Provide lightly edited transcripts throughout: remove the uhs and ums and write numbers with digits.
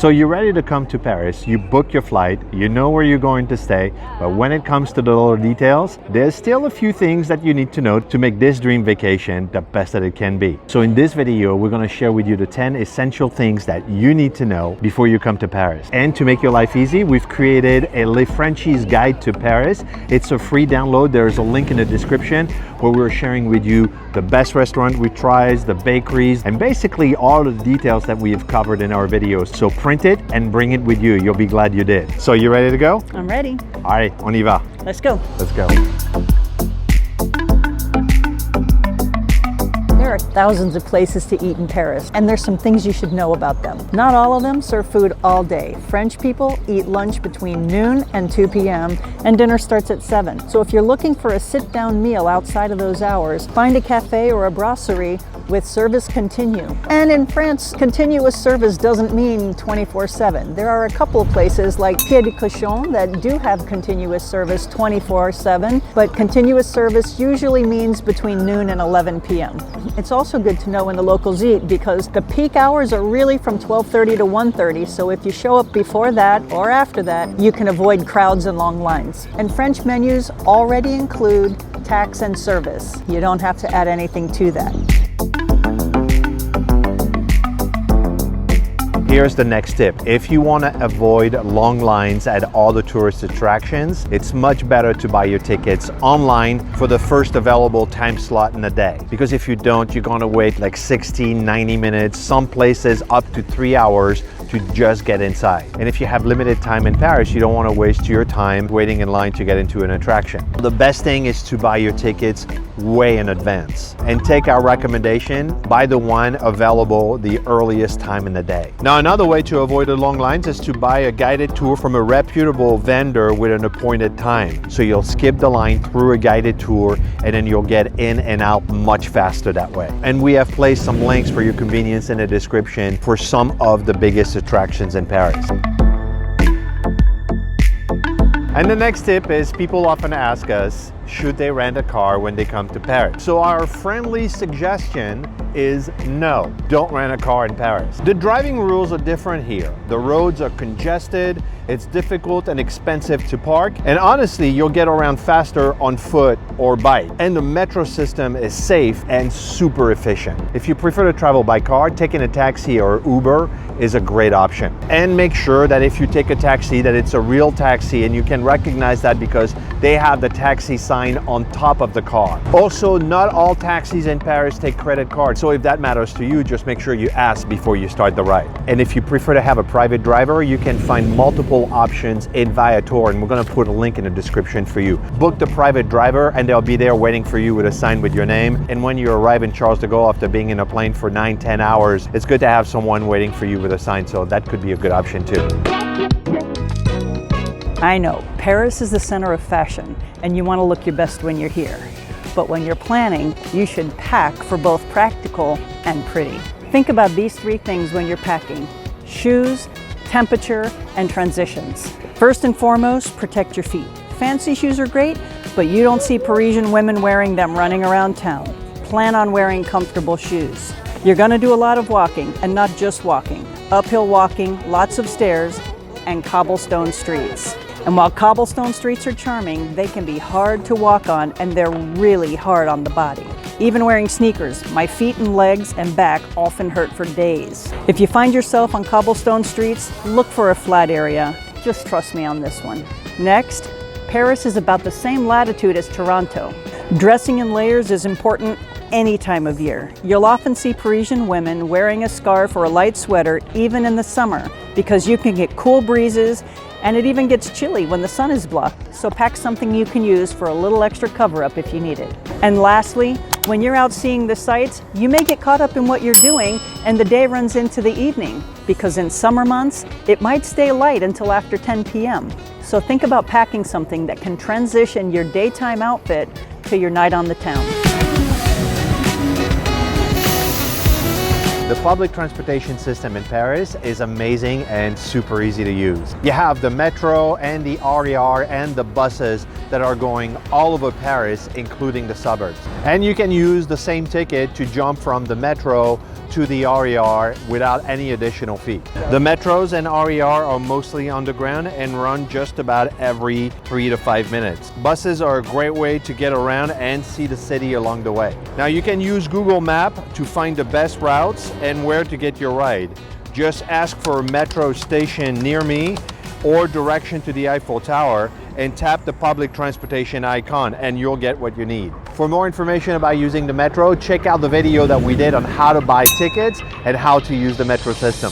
So you're ready to come to Paris, you book your flight, you know where you're going to stay, but when it comes to the little details, there's still a few things that you need to know to make this dream vacation the best that it can be. So in this video, we're going to share with you the 10 essential things that you need to know before you come to Paris. And to make your life easy, we've created a Le Frenchies guide to Paris. It's a free download. There's a link in the description where we're sharing with you the best restaurant we tried, the bakeries, and basically all of the details that we have covered in our videos. So print it and bring it with you. You'll be glad you did. So you ready to go? I'm ready. All right, on y va. Let's go. Let's go. There are thousands of places to eat in Paris, and there's some things you should know about them. Not all of them serve food all day. French people eat lunch between noon and 2 p.m., and dinner starts at 7. So if you're looking for a sit-down meal outside of those hours, find a cafe or a brasserie with service continu. And in France, continuous service doesn't mean 24/7. There are a couple of places like Pied de Cochon that do have continuous service 24/7, but continuous service usually means between noon and 11 p.m. It's also good to know when the locals eat because the peak hours are really from 12:30 to 1:30, so if you show up before that or after that, you can avoid crowds and long lines. And French menus already include tax and service. You don't have to add anything to that. Here's the next tip. If you want to avoid long lines at all the tourist attractions, it's much better to buy your tickets online for the first available time slot in a day. Because if you don't, you're going to wait like 60, 90 minutes, some places up to 3 hours to just get inside. And if you have limited time in Paris, you don't want to waste your time waiting in line to get into an attraction. The best thing is to buy your tickets way in advance and take our recommendation, buy the one available the earliest time in the day. Now, another way to avoid the long lines is to buy a guided tour from a reputable vendor with an appointed time. So you'll skip the line through a guided tour and then you'll get in and out much faster that way. And we have placed some links for your convenience in the description for some of the biggest attractions in Paris. And the next tip is people often ask us, should they rent a car when they come to Paris? So our friendly suggestion is no, don't rent a car in Paris. The driving rules are different here. The roads are congested, it's difficult and expensive to park, and honestly, you'll get around faster on foot or bike. And the metro system is safe and super efficient. If you prefer to travel by car, taking a taxi or Uber is a great option. And make sure that if you take a taxi, that it's a real taxi and you can recognize that because they have the taxi sign on top of the car. Also, not all taxis in Paris take credit cards. So if that matters to you, just make sure you ask before you start the ride. And if you prefer to have a private driver, you can find multiple options in Viator, and we're gonna put a link in the description for you. Book the private driver and they'll be there waiting for you with a sign with your name. And when you arrive in Charles de Gaulle after being in a plane for 9-10 hours, it's good to have someone waiting for you with a sign, so that could be a good option too. I know, Paris is the center of fashion, and you want to look your best when you're here. But when you're planning, you should pack for both practical and pretty. Think about these three things when you're packing: shoes, temperature, and transitions. First and foremost, protect your feet. Fancy shoes are great, but you don't see Parisian women wearing them running around town. Plan on wearing comfortable shoes. You're going to do a lot of walking, and not just walking. Uphill walking, lots of stairs, and cobblestone streets. And while cobblestone streets are charming, they can be hard to walk on, and they're really hard on the body. Even wearing sneakers, my feet and legs and back often hurt for days. If you find yourself on cobblestone streets, look for a flat area. Just trust me on this one. Next, Paris is about the same latitude as Toronto. Dressing in layers is important any time of year. You'll often see Parisian women wearing a scarf or a light sweater even in the summer because you can get cool breezes, and it even gets chilly when the sun is blocked, so pack something you can use for a little extra cover-up if you need it. And lastly, when you're out seeing the sights, you may get caught up in what you're doing and the day runs into the evening, because in summer months, it might stay light until after 10 p.m. So think about packing something that can transition your daytime outfit to your night on the town. The public transportation system in Paris is amazing and super easy to use. You have the metro and the RER and the buses that are going all over Paris, including the suburbs. And you can use the same ticket to jump from the metro to the RER without any additional fee. The metros and RER are mostly underground and run just about every 3 to 5 minutes. Buses are a great way to get around and see the city along the way. Now you can use Google Maps to find the best routes and where to get your ride. Just ask for a metro station near me or direction to the Eiffel Tower and tap the public transportation icon and you'll get what you need. For more information about using the metro, check out the video that we did on how to buy tickets and how to use the metro system.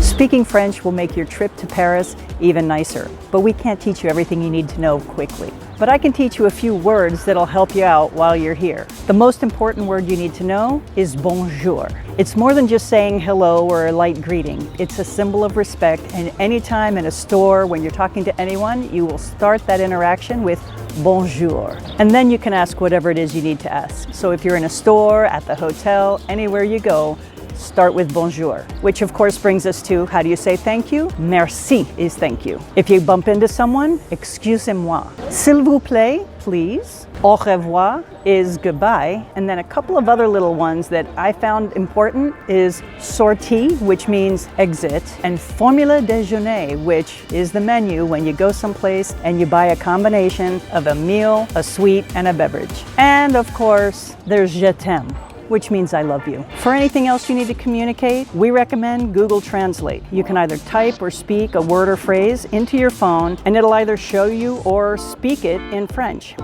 Speaking French will make your trip to Paris even nicer, but we can't teach you everything you need to know quickly. But I can teach you a few words that'll help you out while you're here. The most important word you need to know is bonjour. It's more than just saying hello or a light greeting. It's a symbol of respect, and anytime in a store when you're talking to anyone, you will start that interaction with bonjour. And then you can ask whatever it is you need to ask. So if you're in a store, at the hotel, anywhere you go, start with bonjour, which of course brings us to, how do you say thank you? Merci is thank you. If you bump into someone, excusez-moi. S'il vous plaît, please. Au revoir is goodbye. And then a couple of other little ones that I found important is sortie, which means exit, and formule déjeuner, which is the menu when you go someplace and you buy a combination of a meal, a sweet, and a beverage. And of course, there's je t'aime, which means I love you. For anything else you need to communicate, we recommend Google Translate. You can either type or speak a word or phrase into your phone, and it'll either show you or speak it in French.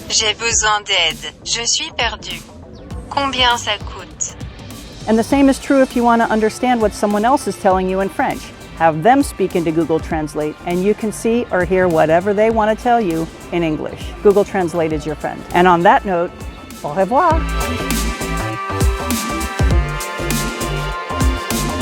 J'ai besoin d'aide. Je suis perdu. Combien ça coûte? And the same is true if you want to understand what someone else is telling you in French. Have them speak into Google Translate, and you can see or hear whatever they want to tell you in English. Google Translate is your friend. And on that note, au revoir.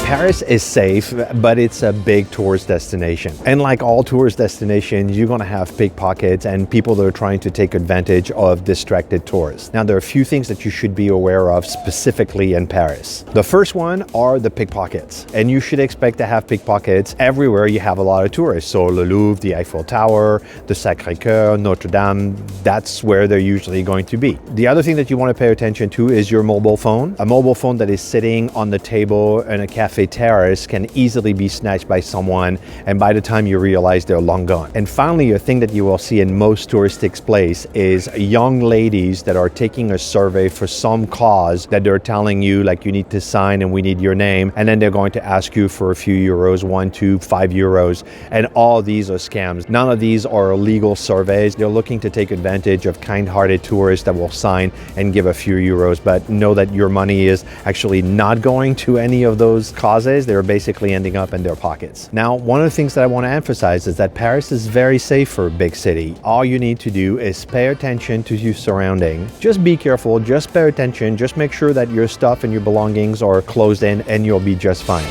Paris is safe, but it's a big tourist destination. And like all tourist destinations, you're gonna have pickpockets and people that are trying to take advantage of distracted tourists. Now, there are a few things that you should be aware of specifically in Paris. The first one are the pickpockets. And you should expect to have pickpockets everywhere you have a lot of tourists. So Le Louvre, the Eiffel Tower, the Sacré-Cœur, Notre Dame, that's where they're usually going to be. The other thing that you wanna pay attention to is your mobile phone. A mobile phone that is sitting on the table in a cafe terrace can easily be snatched by someone, and by the time you realize they're long gone. And finally, a thing that you will see in most touristic places is young ladies that are taking a survey for some cause that they're telling you, like, you need to sign and we need your name, and then they're going to ask you for a few euros, 1, 2, 5 euros, and all these are scams. None of these are legal surveys. They're looking to take advantage of kind-hearted tourists that will sign and give a few euros, but know that your money is actually not going to any of those causes. They're basically ending up in their pockets. Now, one of the things that I want to emphasize is that Paris is very safe for a big city. All you need to do is pay attention to your surroundings. Just be careful, just pay attention, just make sure that your stuff and your belongings are closed in and you'll be just fine.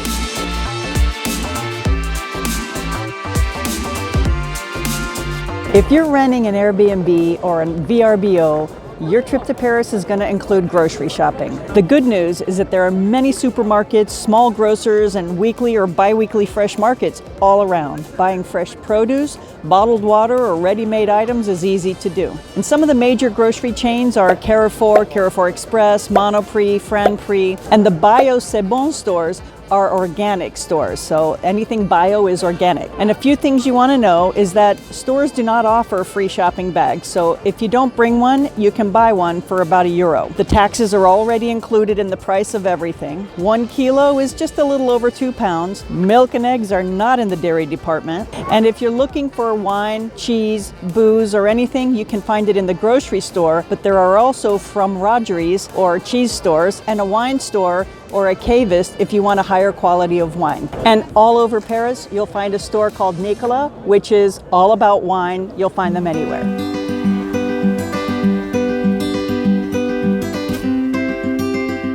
If you're renting an Airbnb or a VRBO, your trip to Paris is going to include grocery shopping. The good news is that there are many supermarkets, small grocers, and weekly or bi-weekly fresh markets all around. Buying fresh produce, bottled water, or ready-made items is easy to do. And some of the major grocery chains are Carrefour, Carrefour Express, Monoprix, Franprix, and the Bio C'est Bon stores are organic stores, so anything bio is organic. And a few things you want to know is that stores do not offer free shopping bags, so if you don't bring one, you can buy one for about €1. The taxes are already included in the price of everything. 1 kilo is just a little over 2 pounds. Milk and eggs are not in the dairy department. And if you're looking for wine, cheese, booze, or anything, you can find it in the grocery store, but there are also fromrageries or cheese stores and a wine store or a cavist if you want a higher quality of wine. And all over Paris, you'll find a store called Nicolas, which is all about wine. You'll find them anywhere.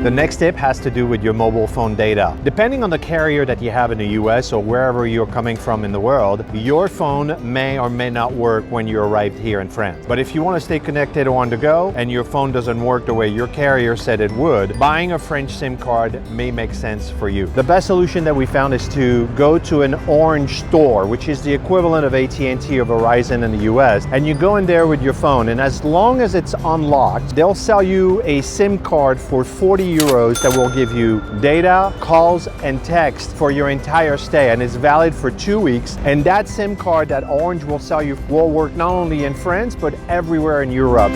The next tip has to do with your mobile phone data. Depending on the carrier that you have in the US or wherever you're coming from in the world, your phone may or may not work when you arrived here in France. But if you want to stay connected on the go and your phone doesn't work the way your carrier said it would, buying a French SIM card may make sense for you. The best solution that we found is to go to an Orange store, which is the equivalent of AT&T or Verizon in the US, and you go in there with your phone, and as long as it's unlocked, they'll sell you a SIM card for 40 euros that will give you data, calls, and text for your entire stay, and it's valid for 2 weeks. And that SIM card that Orange will sell you will work not only in France, but everywhere in Europe.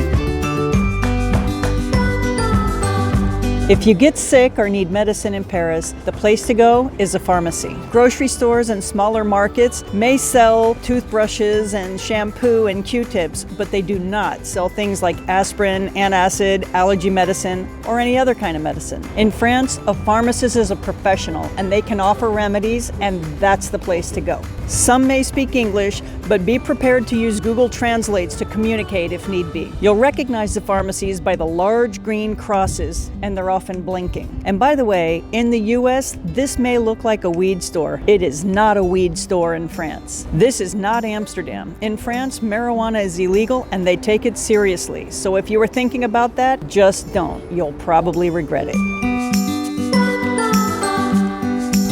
If you get sick or need medicine in Paris, the place to go is a pharmacy. Grocery stores and smaller markets may sell toothbrushes and shampoo and Q-tips, but they do not sell things like aspirin, antacid, allergy medicine, or any other kind of medicine. In France, a pharmacist is a professional and they can offer remedies, and that's the place to go. Some may speak English, but be prepared to use Google Translates to communicate if need be. You'll recognize the pharmacies by the large green crosses, and they're often blinking. And by the way, in the US, this may look like a weed store. It is not a weed store in France. This is not Amsterdam. In France, marijuana is illegal and they take it seriously. So if you were thinking about that, just don't. You'll probably regret it.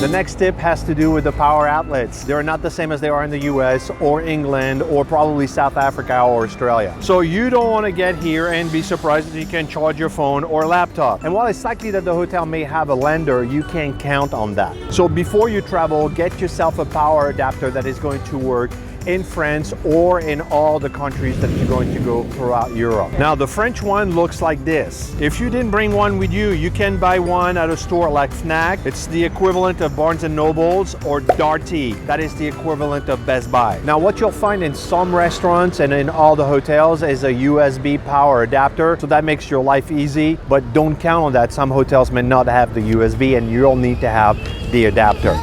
The next tip has to do with the power outlets. They're not the same as they are in the US or England or probably South Africa or Australia. So you don't want to get here and be surprised that you can charge your phone or laptop. And while it's likely that the hotel may have a lender, you can't count on that. So before you travel, get yourself a power adapter that is going to work in France or in all the countries that you're going to go throughout Europe. Now the French one looks like this. If you didn't bring one with you, you can buy one at a store like Fnac. It's the equivalent of Barnes & Nobles, or Darty. That is the equivalent of Best Buy. Now what you'll find in some restaurants and in all the hotels is a USB power adapter, so that makes your life easy, but don't count on that. Some hotels may not have the USB and you'll need to have the adapter.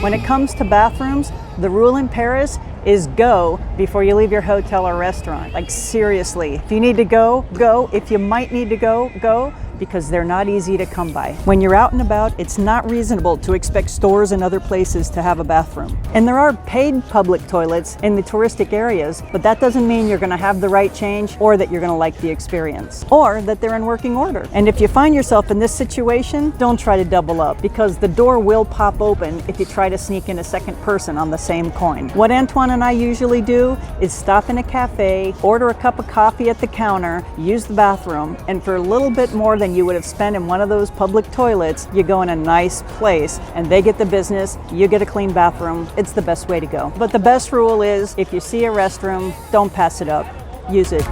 When it comes to bathrooms, the rule in Paris is go before you leave your hotel or restaurant. Like seriously, if you need to go, go. If you might need to go, go, because they're not easy to come by. When you're out and about, it's not reasonable to expect stores and other places to have a bathroom. And there are paid public toilets in the touristic areas, but that doesn't mean you're gonna have the right change or that you're gonna like the experience, or that they're in working order. And if you find yourself in this situation, don't try to double up, because the door will pop open if you try to sneak in a second person on the same coin. What Antoine and I usually do is stop in a cafe, order a cup of coffee at the counter, use the bathroom, and for a little bit more than you would have spent in one of those public toilets, you go in a nice place and they get the business, you get a clean bathroom. It's the best way to go. But the best rule is, if you see a restroom, don't pass it up. Use it.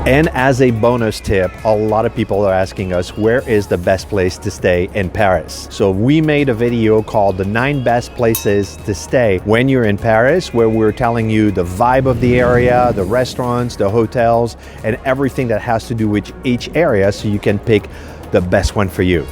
And as a bonus tip, a lot of people are asking us, where is the best place to stay in Paris? So we made a video called the 9 best places to stay when you're in Paris, where we're telling you the vibe of the area, the restaurants, the hotels, and everything that has to do with each area, so you can pick the best one for you.